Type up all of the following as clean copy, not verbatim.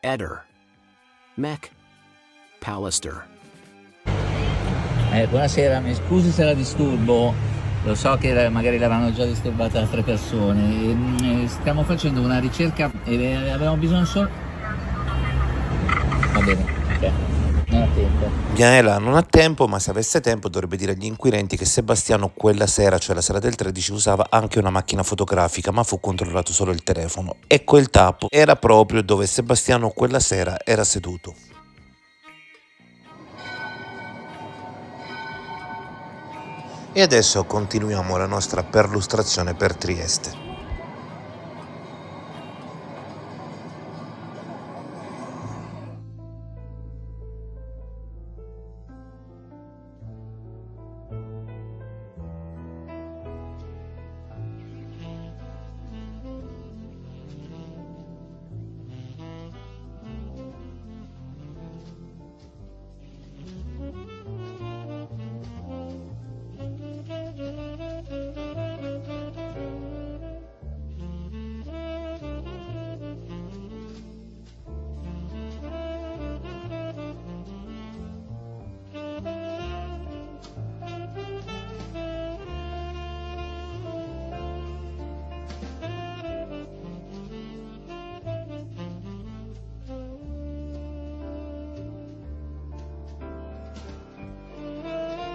Eder, Mac Pallister. Buonasera, mi scusi se la disturbo, lo so che magari l'avranno già disturbata altre persone. Stiamo facendo una ricerca e avevamo bisogno solo... Va bene, ok, non ha tempo. Miaela non ha tempo, ma se avesse tempo dovrebbe dire agli inquirenti che Sebastiano quella sera, cioè la sera del 13, usava anche una macchina fotografica, ma fu controllato solo il telefono. E quel tappo era proprio dove Sebastiano quella sera era seduto. E adesso continuiamo la nostra perlustrazione per Trieste.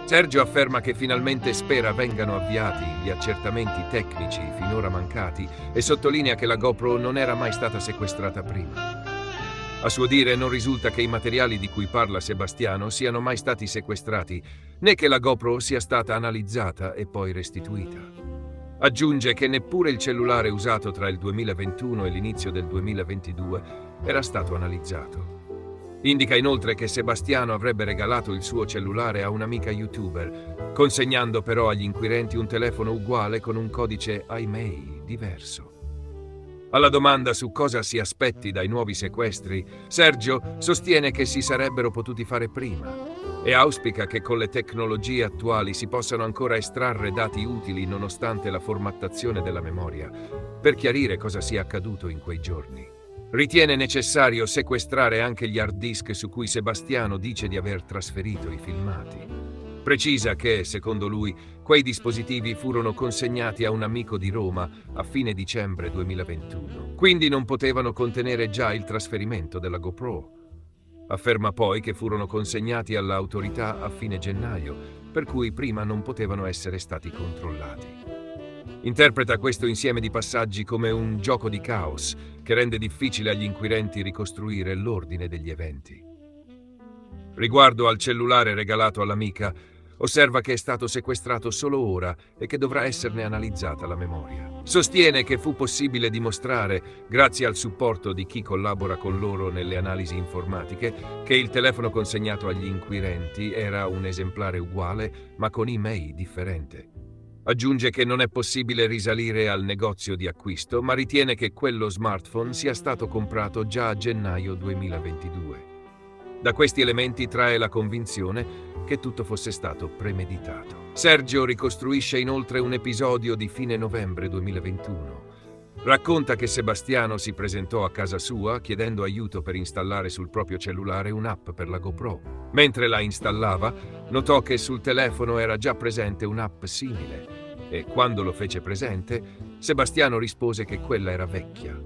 Sergio afferma che finalmente spera vengano avviati gli accertamenti tecnici finora mancati e sottolinea che la GoPro non era mai stata sequestrata prima. A suo dire non risulta che i materiali di cui parla Sebastiano siano mai stati sequestrati, né che la GoPro sia stata analizzata e poi restituita. Aggiunge che neppure il cellulare usato tra il 2021 e l'inizio del 2022 era stato analizzato. Indica inoltre che Sebastiano avrebbe regalato il suo cellulare a un'amica youtuber, consegnando però agli inquirenti un telefono uguale con un codice IMEI diverso. Alla domanda su cosa si aspetti dai nuovi sequestri, Sergio sostiene che si sarebbero potuti fare prima e auspica che con le tecnologie attuali si possano ancora estrarre dati utili nonostante la formattazione della memoria, per chiarire cosa sia accaduto in quei giorni. Ritiene necessario sequestrare anche gli hard disk su cui Sebastiano dice di aver trasferito i filmati. Precisa che, secondo lui, quei dispositivi furono consegnati a un amico di Roma a fine dicembre 2021, quindi non potevano contenere già il trasferimento della GoPro. Afferma poi che furono consegnati all'autorità a fine gennaio, per cui prima non potevano essere stati controllati. Interpreta questo insieme di passaggi come un gioco di caos che rende difficile agli inquirenti ricostruire l'ordine degli eventi. Riguardo al cellulare regalato all'amica, osserva che è stato sequestrato solo ora e che dovrà esserne analizzata la memoria. Sostiene che fu possibile dimostrare, grazie al supporto di chi collabora con loro nelle analisi informatiche, che il telefono consegnato agli inquirenti era un esemplare uguale ma con email differente. Aggiunge che non è possibile risalire al negozio di acquisto, ma ritiene che quello smartphone sia stato comprato già a gennaio 2022. Da questi elementi trae la convinzione che tutto fosse stato premeditato. Sergio ricostruisce inoltre un episodio di fine novembre 2021. Racconta che Sebastiano si presentò a casa sua chiedendo aiuto per installare sul proprio cellulare un'app per la GoPro. Mentre la installava, notò che sul telefono era già presente un'app simile e quando lo fece presente, Sebastiano rispose che quella era vecchia.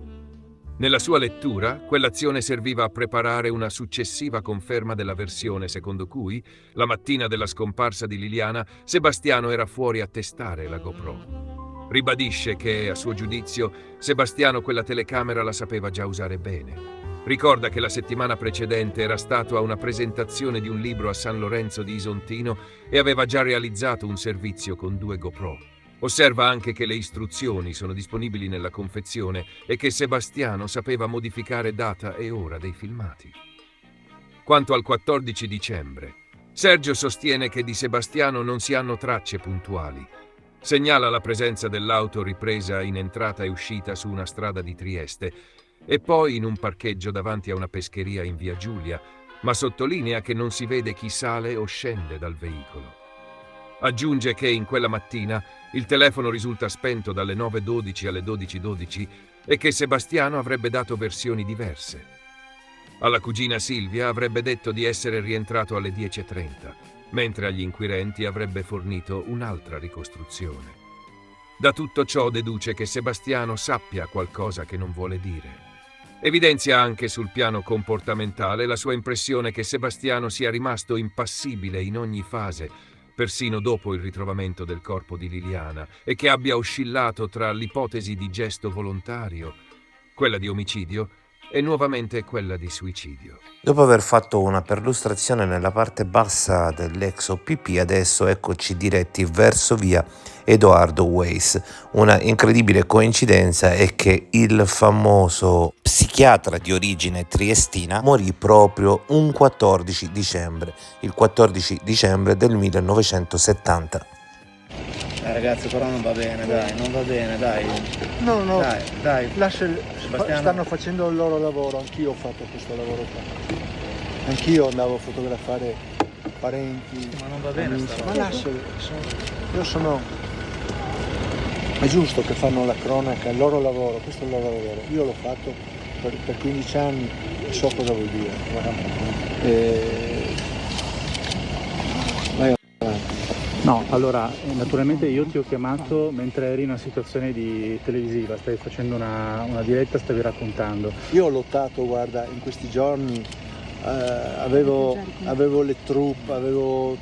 Nella sua lettura, quell'azione serviva a preparare una successiva conferma della versione secondo cui, la mattina della scomparsa di Liliana, Sebastiano era fuori a testare la GoPro. Ribadisce che, a suo giudizio, Sebastiano quella telecamera la sapeva già usare bene. Ricorda che la settimana precedente era stato a una presentazione di un libro a San Lorenzo di Isontino e aveva già realizzato un servizio con 2 GoPro. Osserva anche che le istruzioni sono disponibili nella confezione e che Sebastiano sapeva modificare data e ora dei filmati. Quanto al 14 dicembre, Sergio sostiene che di Sebastiano non si hanno tracce puntuali. Segnala la presenza dell'auto ripresa in entrata e uscita su una strada di Trieste e poi in un parcheggio davanti a una pescheria in via Giulia, ma sottolinea che non si vede chi sale o scende dal veicolo. Aggiunge che in quella mattina il telefono risulta spento dalle 9:12 alle 12:12 e che Sebastiano avrebbe dato versioni diverse. Alla cugina Silvia avrebbe detto di essere rientrato alle 10:30, mentre agli inquirenti avrebbe fornito un'altra ricostruzione. Da tutto ciò deduce che Sebastiano sappia qualcosa che non vuole dire. Evidenzia anche sul piano comportamentale la sua impressione che Sebastiano sia rimasto impassibile in ogni fase, persino dopo il ritrovamento del corpo di Liliana, e che abbia oscillato tra l'ipotesi di gesto volontario, quella di omicidio e nuovamente quella di suicidio. Dopo aver fatto una perlustrazione nella parte bassa dell'ex OPP, adesso eccoci diretti verso via Edoardo Weiss. Una incredibile coincidenza è che il famoso psichiatra di origine triestina morì proprio un 14 dicembre, il 14 dicembre del 1970. Ragazzi, però non va bene, dai, non va bene, dai. No, Dai. Sebastiano. Stanno facendo il loro lavoro, anch'io ho fatto questo lavoro qua. Anch'io andavo a fotografare parenti. Ma non va bene amici. sta Ma roba. lasciali, io sono. È giusto che fanno la cronaca, il loro lavoro, questo è il loro lavoro. Io l'ho fatto per 15 anni e so cosa vuol dire. Vai avanti. No, allora, naturalmente io ti ho chiamato mentre eri in una situazione televisiva, stavi facendo una diretta, stavi raccontando. Io ho lottato, guarda, in questi giorni, avevo le troupe, ho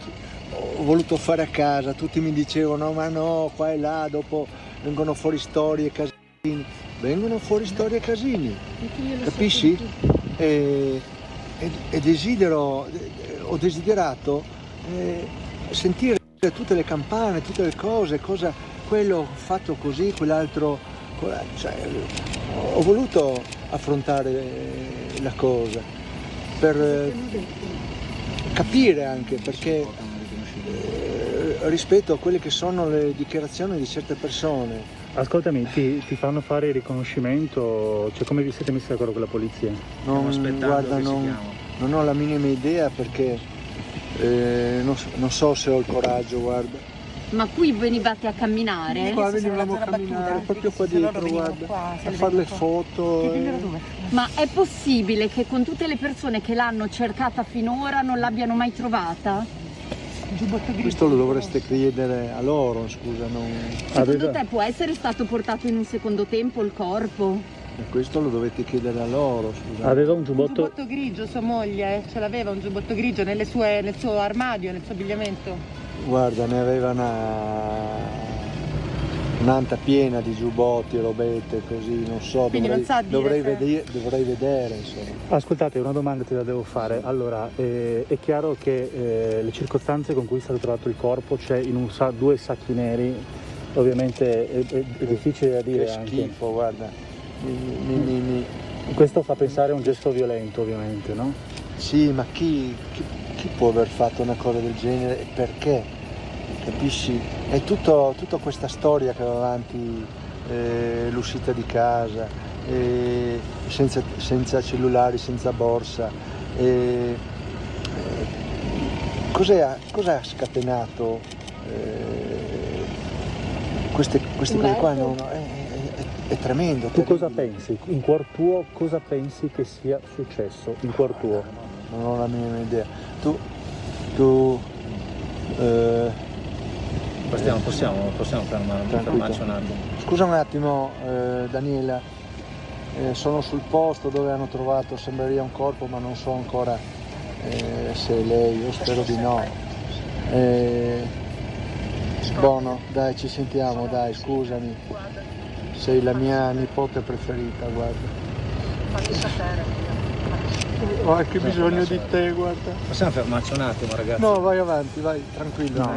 voluto fare a casa, tutti mi dicevano ma no, qua e là, dopo vengono fuori storie e casini. Vengono fuori storie e casini, capisci? E ho desiderato sentire tutte le campane, tutte le cose, quello fatto così, quell'altro, cioè, ho voluto affrontare la cosa per capire anche, perché rispetto a quelle che sono le dichiarazioni di certe persone. Ascoltami, ti fanno fare il riconoscimento, cioè come vi siete messi d'accordo con la polizia? Guarda, non ho la minima idea, perché non so se ho il coraggio, guarda. Ma qui venivate a camminare? Qua venivamo a camminare, proprio qua dietro, guarda, a fare le foto. Ma è possibile che con tutte le persone che l'hanno cercata finora non l'abbiano mai trovata? Questo lo dovreste chiedere a loro, scusa, non. Secondo te può essere stato portato in un secondo tempo il corpo? Questo lo dovete chiedere a loro, scusa. Aveva un giubbotto... Un giubbotto grigio, sua moglie, ce l'aveva un giubbotto grigio nel suo armadio, nel suo abbigliamento. Guarda, ne aveva un'anta piena di giubbotti, robette, così, non so, dovrei vedere, insomma. Ascoltate, una domanda te la devo fare. Allora, è chiaro che le circostanze con cui è stato trovato il corpo, c'è in due sacchi neri, ovviamente è difficile da dire. Che schifo, anche. Guarda. Questo fa pensare a un gesto violento, ovviamente, no? Sì, ma chi può aver fatto una cosa del genere e perché? Capisci? È tutta questa storia che va avanti, l'uscita di casa, senza cellulari, senza borsa. Cosa ha scatenato queste cose qua? È tremendo. Tu cosa pensi? In cuor tuo cosa pensi che sia successo? In cuor tuo? Non ho la minima idea. Tu Possiamo fermarci un attimo. Scusa un attimo, Daniela, sono sul posto dove hanno trovato, sembreria un corpo, ma non so ancora se è lei, io spero di no. Buono, dai, ci sentiamo, dai, scusami. Sei la mia nipote preferita, guarda. Fammi sapere. Ho anche bisogno di te, guarda. Possiamo fermarci un attimo, ragazzi? No, vai avanti, vai, tranquillo. No,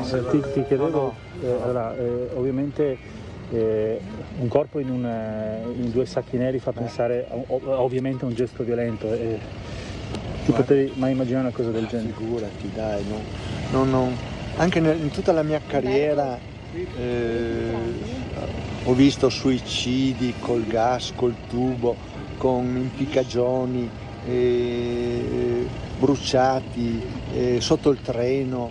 ti chiedevo, allora, ovviamente un corpo in due sacchi neri fa pensare ovviamente a un gesto violento. Ti potevi mai immaginare una cosa del genere? Figurati, dai, anche in tutta la mia carriera ho visto suicidi col gas, col tubo, con impiccagioni, bruciati, sotto il treno.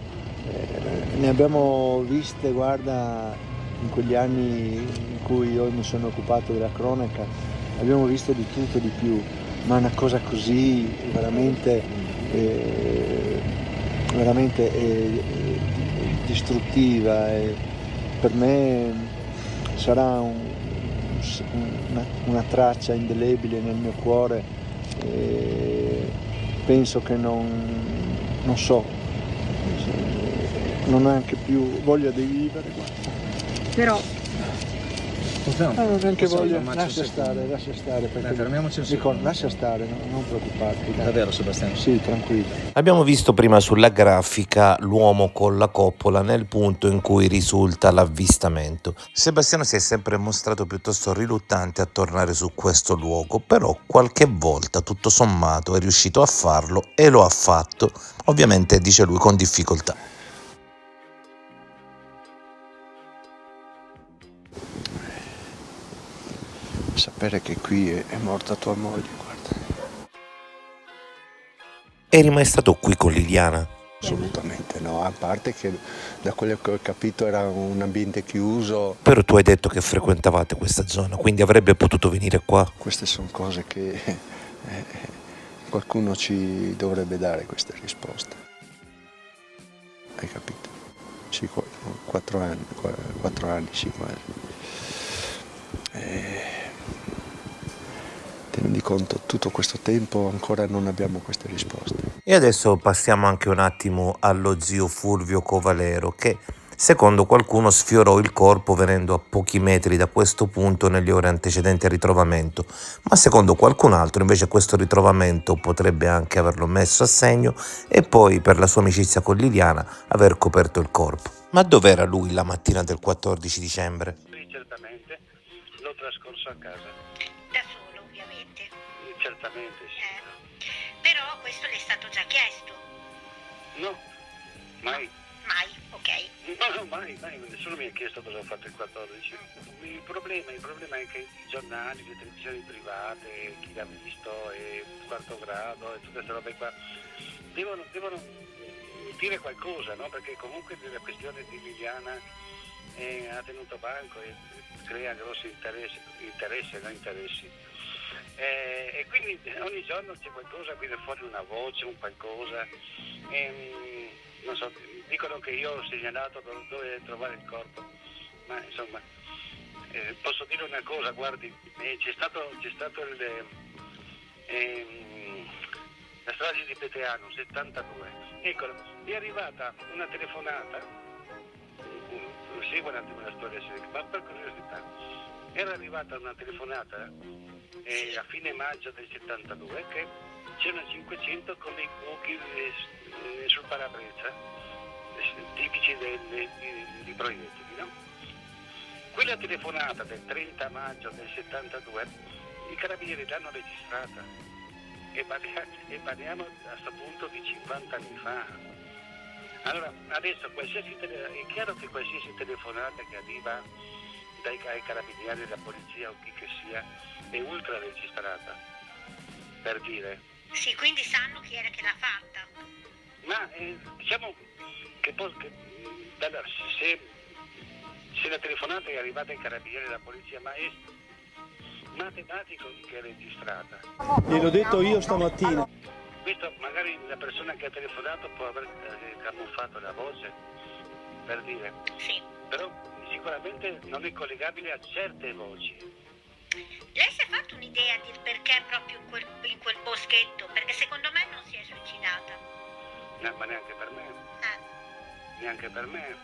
Ne abbiamo viste, guarda, in quegli anni in cui io mi sono occupato della cronaca, abbiamo visto di tutto e di più. ma una cosa così veramente distruttiva, e per me sarà una traccia indelebile nel mio cuore, e penso che non so, non ho neanche più voglia di vivere. Però Non ho neanche voglia, lascia stare, perché fermiamoci un dico, secondo. lascia stare, non preoccuparti. dai. Davvero, Sebastiano? Sì, tranquillo. Abbiamo visto prima sulla grafica l'uomo con la coppola nel punto in cui risulta l'avvistamento. Sebastiano si è sempre mostrato piuttosto riluttante a tornare su questo luogo, però qualche volta tutto sommato è riuscito a farlo e lo ha fatto, ovviamente dice lui con difficoltà. Sapere che qui è morta tua moglie, guarda. Eri mai stato qui con Liliana? Assolutamente no, a parte che da quello che ho capito era un ambiente chiuso. Però tu hai detto che frequentavate questa zona, quindi avrebbe potuto venire qua. Queste sono cose che qualcuno ci dovrebbe dare queste risposte. Hai capito? Sì, 4 anni, sì, quasi. Ti rendi conto, tutto questo tempo ancora non abbiamo queste risposte. E adesso passiamo anche un attimo allo zio Fulvio Covalero, che secondo qualcuno sfiorò il corpo venendo a pochi metri da questo punto nelle ore antecedenti al ritrovamento, ma secondo qualcun altro invece questo ritrovamento potrebbe anche averlo messo a segno e poi per la sua amicizia con Liliana aver coperto il corpo. Ma dov'era lui la mattina del 14 dicembre? Sì, certamente, l'ho trascorso a casa. Da solo, ovviamente. Certamente sì. Però questo le è stato già chiesto. No, mai. Mai, ok. No, mai, nessuno mi ha chiesto cosa ho fatto il 14. Il problema è che i giornali, le televisioni private, chi l'ha visto, e quarto grado e tutte queste robe qua, devono dire qualcosa, no? Perché comunque la questione di Liliana ha tenuto banco e crea grossi interessi. E quindi ogni giorno c'è qualcosa, viene fuori una voce, un qualcosa. Non so, dicono che io ho segnalato dove trovare il corpo, ma insomma posso dire una cosa, guardi, c'è stato la strage di Peteano, 72. Ecco, è arrivata una telefonata, segua un attimo la storia, ma per curiosità, era arrivata una telefonata a fine maggio del 72 che c'erano 500 con dei buchi sul parabrezza, tipici di proiettili, no? Quella telefonata del 30 maggio del 72 i carabinieri l'hanno registrata e parliamo a questo punto di 50 anni fa. Allora, adesso è chiaro che qualsiasi telefonata che arriva ai carabinieri della polizia o chi che sia è ultra registrata, per dire. Sì, quindi sanno chi era che l'ha fatta. Ma diciamo che se la telefonata è arrivata ai carabinieri della polizia, ma è matematico che è registrata. Gliel'ho detto io stamattina. Questo magari la persona che ha telefonato può aver camuffato la voce, per dire. Sì. Però sicuramente non è collegabile a certe voci. Lei si è fatto un'idea di perché proprio in quel boschetto? Perché secondo me non si è suicidata. No, ma neanche per me. Neanche per me.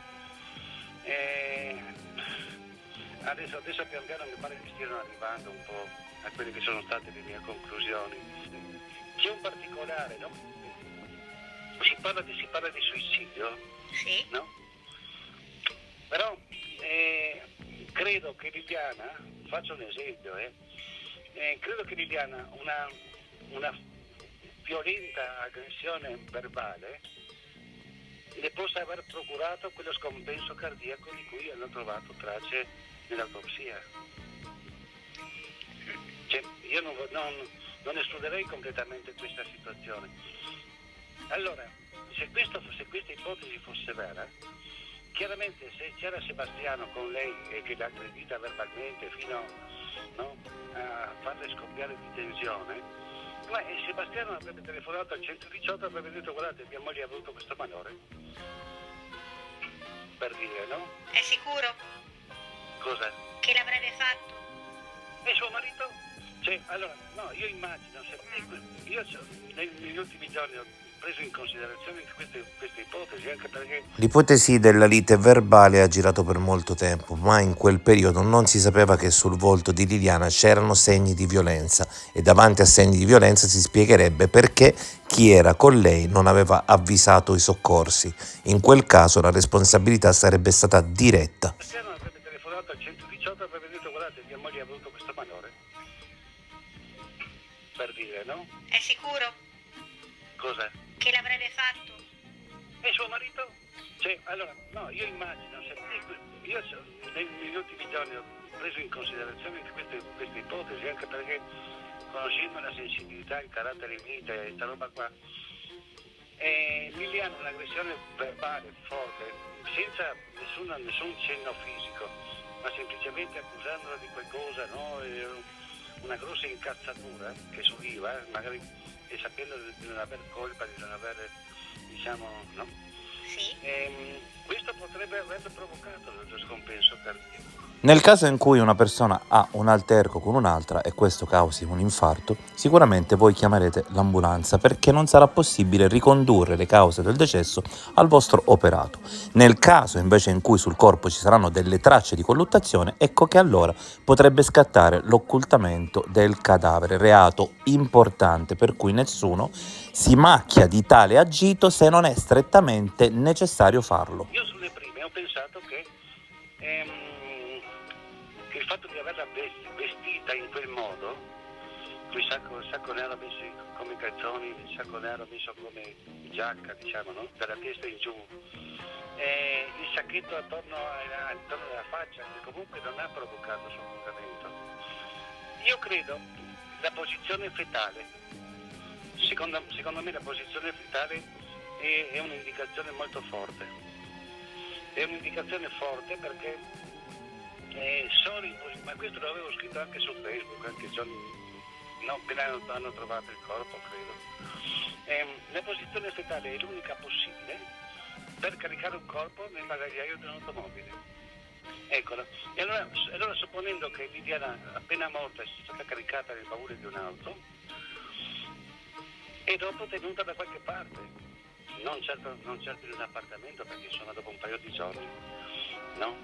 Adesso pian piano mi pare che stiano arrivando un po' a quelle che sono state le mie conclusioni. C'è un particolare, no? Si parla di suicidio, sì, no? Però credo che Liliana, faccio un esempio, credo che Liliana una violenta aggressione verbale le possa aver procurato quello scompenso cardiaco di cui hanno trovato tracce nell'autopsia. Cioè, io non escluderei completamente questa situazione. Allora, se questa ipotesi fosse vera, chiaramente se c'era Sebastiano con lei e che l'ha aggredita verbalmente fino a farle scoppiare di tensione, E Sebastiano avrebbe telefonato al 118 e avrebbe detto guardate, mia moglie ha avuto questo malore. Per dire, no? È sicuro Cosa? che l'avrebbe fatto? E suo marito? Cioè, allora, no, io immagino, negli ultimi giorni ho preso in considerazione queste ipotesi, anche perché L'ipotesi della lite verbale ha girato per molto tempo, ma in quel periodo non si sapeva che sul volto di Liliana c'erano segni di violenza e davanti a segni di violenza si spiegherebbe perché chi era con lei non aveva avvisato i soccorsi. In quel caso la responsabilità sarebbe stata diretta. Sebastiano avrebbe telefonato al 118 e avrebbe detto guardate, mia moglie ha avuto questo malore. Per dire, no? È sicuro Cosa? che l'avrebbe fatto? E suo marito? Cioè, allora, no, io immagino, negli ultimi giorni ho preso in considerazione queste ipotesi, anche perché conoscendo la sensibilità, il carattere in vita e questa roba qua, Liliana ha un'aggressione verbale forte, senza nessun cenno fisico, ma semplicemente accusandola di qualcosa, no? Una grossa incazzatura che subiva, magari e sapendo di non aver colpa, di non aver, diciamo, no? Sì. Questo avrebbe provocato lo scompenso cardiaco. Nel caso in cui una persona ha un alterco con un'altra e questo causi un infarto, sicuramente voi chiamerete l'ambulanza perché non sarà possibile ricondurre le cause del decesso al vostro operato. Nel caso invece in cui sul corpo ci saranno delle tracce di colluttazione, ecco che allora potrebbe scattare l'occultamento del cadavere, reato importante per cui nessuno si macchia di tale agito se non è strettamente necessario farlo. Io sulle prime ho pensato che il fatto di averla vestita in quel modo, il sacco nero messo come calzoni, il sacco nero messo come giacca, diciamo, no? Dalla testa in giù, il sacchetto attorno alla faccia, che comunque non ha provocato soffocamento. Io credo la posizione fetale, secondo me la posizione fetale è un'indicazione molto forte. È un'indicazione forte perché ma questo l'avevo scritto anche su Facebook, anche giorni, no, appena hanno trovato il corpo, credo. La posizione fetale è l'unica possibile per caricare un corpo nel bagagliaio di un'automobile. Eccola. E allora supponendo che Liliana appena morta sia stata caricata nel baule di un'auto e dopo tenuta da qualche parte, non certo in un appartamento perché sono dopo un paio di giorni, no?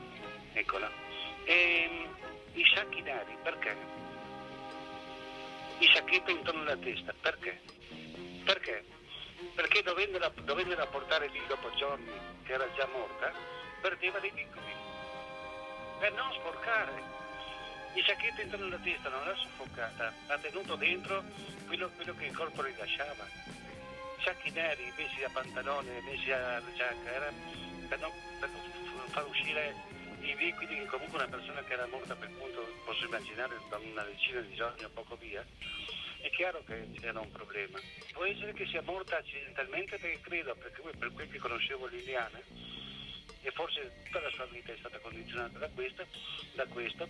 Eccola. I sacchi neri, perché? I sacchetti intorno alla testa, perché? Perché? Perché dovendola portare lì dopo giorni, che era già morta, perdeva dei liquidi. Per non sporcare. I sacchetti intorno alla testa non l'ha soffocata, ha tenuto dentro quello che il corpo rilasciava. Sacchi neri messi a pantalone, messi a giacca, era per non far uscire i liquidi che comunque una persona che era morta per punto, posso immaginare da una decina di giorni o poco via, è chiaro che c'era un problema. Può essere che sia morta accidentalmente perché credo, perché per quel che conoscevo Liliana, e forse tutta la sua vita è stata condizionata da questo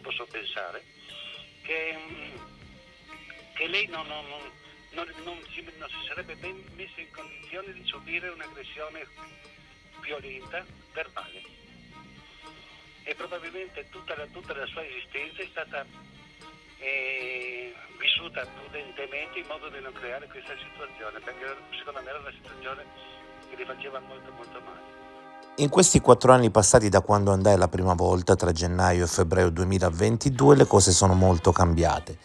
posso pensare, che lei non si sarebbe ben messa in condizione di subire un'aggressione violenta verbale. E probabilmente tutta la sua esistenza è stata vissuta prudentemente in modo di non creare questa situazione, perché secondo me era una situazione che le faceva molto molto male. In questi 4 anni passati da quando andai la prima volta, tra gennaio e febbraio 2022, le cose sono molto cambiate.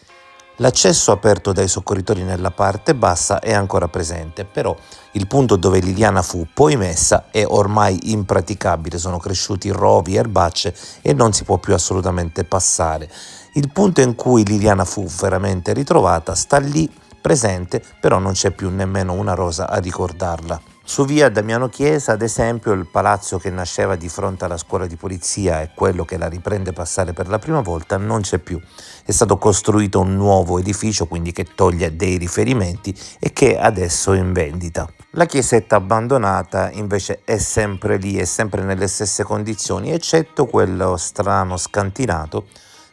L'accesso aperto dai soccorritori nella parte bassa è ancora presente, però il punto dove Liliana fu poi messa è ormai impraticabile, sono cresciuti rovi, erbacce e non si può più assolutamente passare. Il punto in cui Liliana fu veramente ritrovata sta lì presente, però non c'è più nemmeno una rosa a ricordarla. Su via Damiano Chiesa, ad esempio, il palazzo che nasceva di fronte alla scuola di polizia e quello che la riprende passare per la prima volta non c'è più. È stato costruito un nuovo edificio, quindi che toglie dei riferimenti e che adesso è in vendita. La chiesetta abbandonata invece è sempre lì, è sempre nelle stesse condizioni, eccetto quello strano scantinato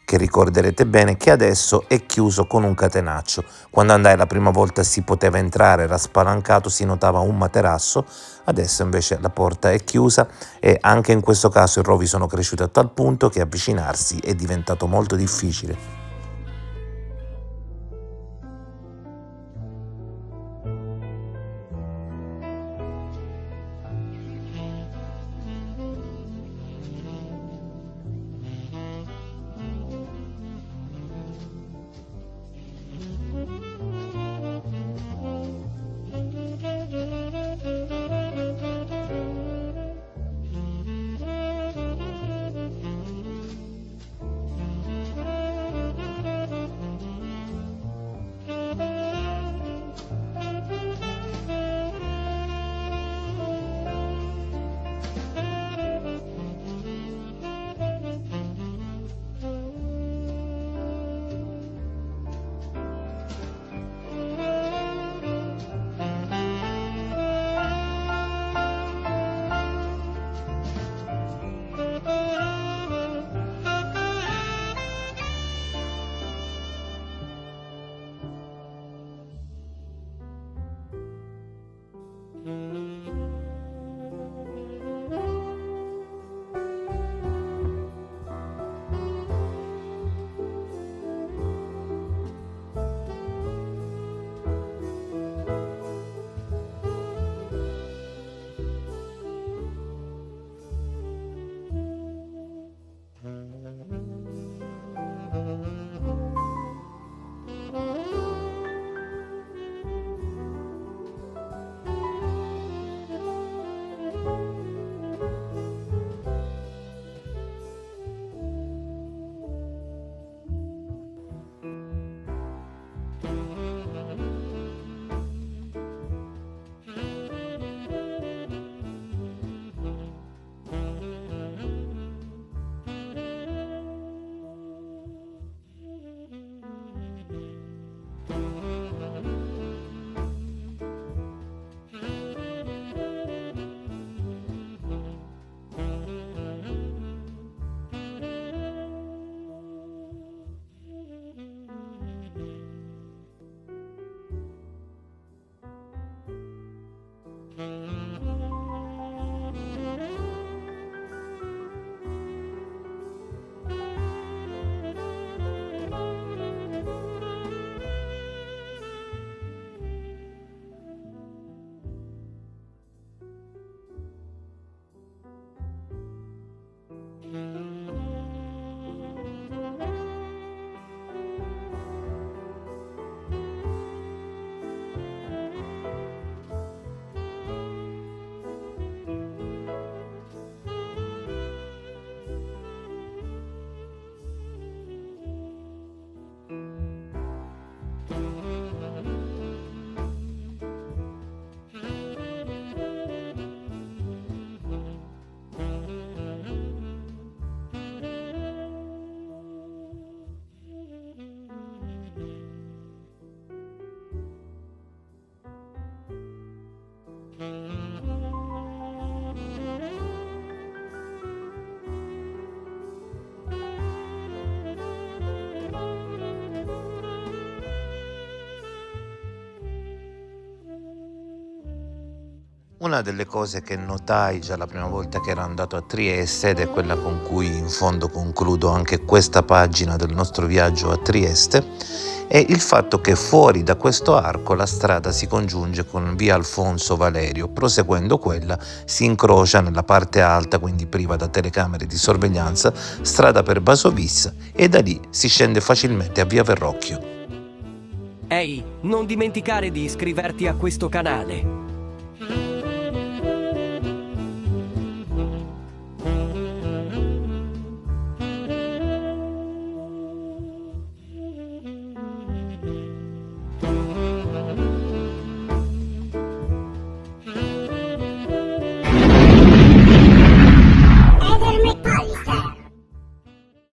che ricorderete bene che adesso è chiuso con un catenaccio. Quando andai la prima volta si poteva entrare, era spalancato, si notava un materasso, adesso invece la porta è chiusa e anche in questo caso i rovi sono cresciuti a tal punto che avvicinarsi è diventato molto difficile. Una delle cose che notai già la prima volta che ero andato a Trieste, ed è quella con cui in fondo concludo anche questa pagina del nostro viaggio a Trieste, è il fatto che fuori da questo arco la strada si congiunge con via Alfonso Valerio. Proseguendo quella si incrocia nella parte alta, quindi priva da telecamere di sorveglianza, strada per Basovissa, e da lì si scende facilmente a via Verrocchio. Ehi, non dimenticare di iscriverti a questo canale.